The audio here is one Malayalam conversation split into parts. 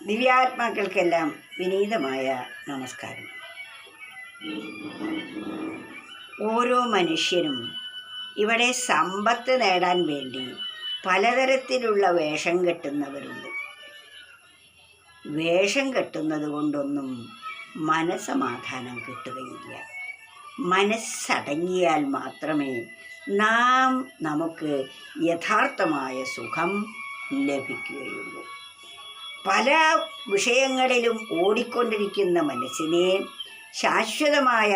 ദിവ്യാത്മാക്കൾക്കെല്ലാം വിനീതമായ നമസ്കാരം. ഓരോ മനുഷ്യനും ഇവിടെ സമ്പത്ത് നേടാൻ വേണ്ടി പലതരത്തിലുള്ള വേഷം കെട്ടുന്നവരുണ്ട്. വേഷം കെട്ടുന്നത് കൊണ്ടൊന്നും മനസ്സമാധാനം കിട്ടുകയില്ല. മനസ്സടങ്ങിയാൽ മാത്രമേ നമുക്ക് യഥാർത്ഥമായ സുഖം ലഭിക്കുകയുള്ളൂ. പല വിഷയങ്ങളിലും ഓടിക്കൊണ്ടിരിക്കുന്ന മനസ്സിനെ ശാശ്വതമായ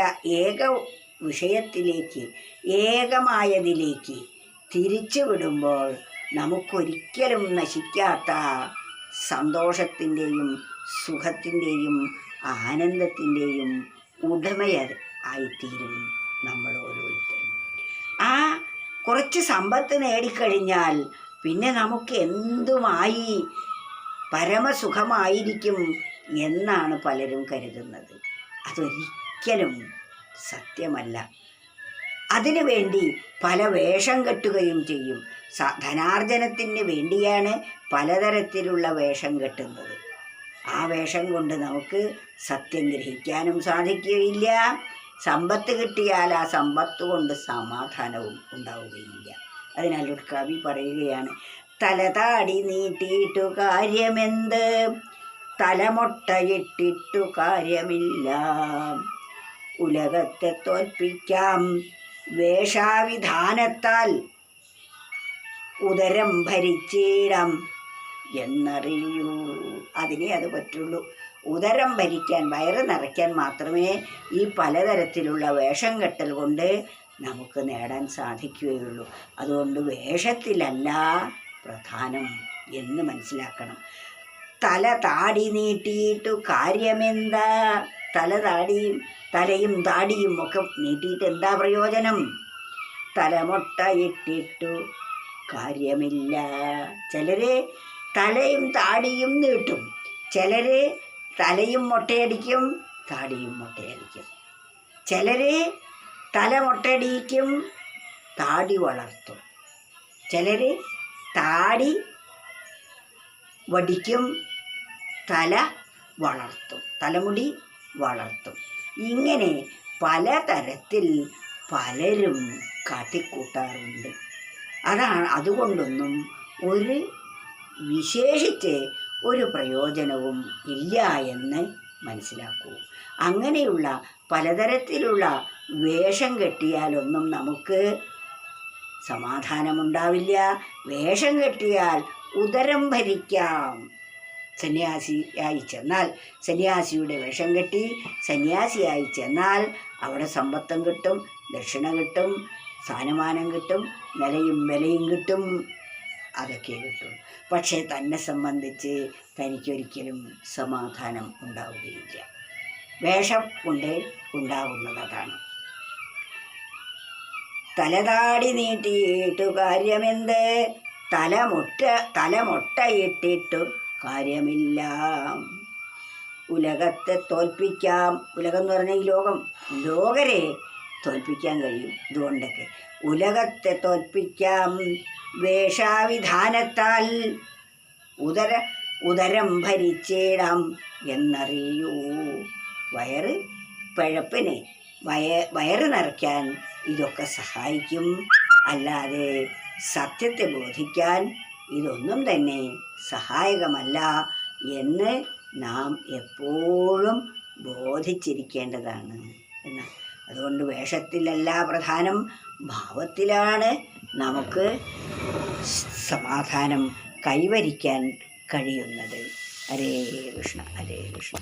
വിഷയത്തിലേക്ക്, ഏകമായതിലേക്ക് തിരിച്ചു വിടുമ്പോൾ നമുക്കൊരിക്കലും നശിക്കാത്ത സന്തോഷത്തിൻ്റെയും സുഖത്തിൻ്റെയും ആനന്ദത്തിൻ്റെയും ഉടമയായിത്തീരും നമ്മൾ ഓരോരുത്തരും. ആ കുറച്ച് സമ്പത്ത് നേടിക്കഴിഞ്ഞാൽ പിന്നെ നമുക്ക് എന്തുമായി പരമസുഖമായിരിക്കും എന്നാണ് പലരും കരുതുന്നത്. അതൊരിക്കലും സത്യമല്ല. അതിനുവേണ്ടി പല വേഷം കെട്ടുകയും ചെയ്യും. ധനാർജനത്തിന് വേണ്ടിയാണ് പലതരത്തിലുള്ള വേഷം കെട്ടുന്നത്. ആ വേഷം കൊണ്ട് നമുക്ക് സത്യം ഗ്രഹിക്കാനും സാധിക്കുകയില്ല. സമ്പത്ത് കിട്ടിയാൽ ആ സമ്പത്ത് കൊണ്ട് സമാധാനവും ഉണ്ടാവുകയില്ല. അതിനാൽ ഒരു കവി പറയുകയാണ്, തലതാടി നീട്ടിയിട്ടു കാര്യമെന്ത്, തലമൊട്ടയിട്ടിട്ടു കാര്യമില്ല, ഉലകത്തെ തോൽപ്പിക്കാം വേഷാവിധാനത്താൽ, ഉദരം ഭരിച്ചിടാം എന്നറിയൂ. അതിനെ അത് പറ്റുള്ളൂ. ഉദരം ഭരിക്കാൻ, വയറ് നിറയ്ക്കാൻ മാത്രമേ ഈ പലതരത്തിലുള്ള വേഷം കെട്ടൽ കൊണ്ട് നമുക്ക് നേടാൻ സാധിക്കുകയുള്ളൂ. അതുകൊണ്ട് വേഷത്തിലല്ല പ്രധാനം എന്ന് മനസ്സിലാക്കണം. തല താടി നീട്ടിയിട്ടു കാര്യമെന്താ? തലയും താടിയും ഒക്കെ നീട്ടിയിട്ട് എന്താ പ്രയോജനം? തലമൊട്ടയിട്ടിട്ടു കാര്യമില്ല. ചിലര് തലയും താടിയും നീട്ടും, ചിലര് തലയും മൊട്ടയടിക്കും, താടിയും മൊട്ടയടിക്കും. ചിലര് തല മൊട്ടയടിക്കും, താടി വളർത്തും. ചിലര് താടി വടിക്കും, തല വളർത്തും, തലമുടി വളർത്തും. ഇങ്ങനെ പലതരത്തിൽ പലരും കാട്ടിക്കൂട്ടാറുണ്ട്. അതുകൊണ്ടൊന്നും വിശേഷിച്ച് ഒരു പ്രയോജനവും ഇല്ല എന്ന് മനസ്സിലാക്കൂ. അങ്ങനെയുള്ള പലതരത്തിലുള്ള വേഷം കെട്ടിയാലൊന്നും നമുക്ക് സമാധാനമുണ്ടാവില്ല. വേഷം കെട്ടിയാൽ ഉദരം ഭരിക്കാം. സന്യാസിയായി ചെന്നാൽ, സന്യാസിയുടെ വേഷം കെട്ടി സന്യാസിയായി ചെന്നാൽ അവിടെ സമ്പത്തും കിട്ടും, ദക്ഷിണ കിട്ടും, സ്ഥാനമാനം കിട്ടും, നിലയും വിലയും കിട്ടും, അതൊക്കെ കിട്ടും. പക്ഷേ തന്നെ സംബന്ധിച്ച് തനിക്കൊരിക്കലും സമാധാനം ഉണ്ടാവുകയില്ല. വേഷം കൊണ്ട് ഉണ്ടാവുന്നത് അതാണ്. തലതാടി നീട്ടിയിട്ടു കാര്യമെന്ത്, തലമൊട്ടയിട്ടിട്ടു കാര്യമില്ല, ഉലകത്തെ തോൽപ്പിക്കാം. ഉലകം എന്ന് പറഞ്ഞാൽ ഈ ലോകരെ തോൽപ്പിക്കാൻ കഴിയും. ഇതുകൊണ്ടൊക്കെ ഉലകത്തെ തോൽപ്പിക്കാം വേഷാവിധാനത്താൽ, ഉദരം ഭരിച്ചിടാം എന്നറിയൂ. പഴപ്പിന് വയറ് നിറയ്ക്കാൻ ഇതൊക്കെ സഹായിക്കും. അല്ലാതെ സത്യത്തെ ബോധിക്കാൻ ഇതൊന്നും തന്നെ സഹായകമല്ല എന്ന് നാം എപ്പോഴും ബോധിച്ചിരിക്കേണ്ടതാണ്. അതുകൊണ്ട് വേഷത്തിലല്ല പ്രധാനം, ഭാവത്തിലാണ് നമുക്ക് സമാധാനം കൈവരിക്കാൻ കഴിയുന്നത്. ഹരേ കൃഷ്ണ, ഹരേ കൃഷ്ണ.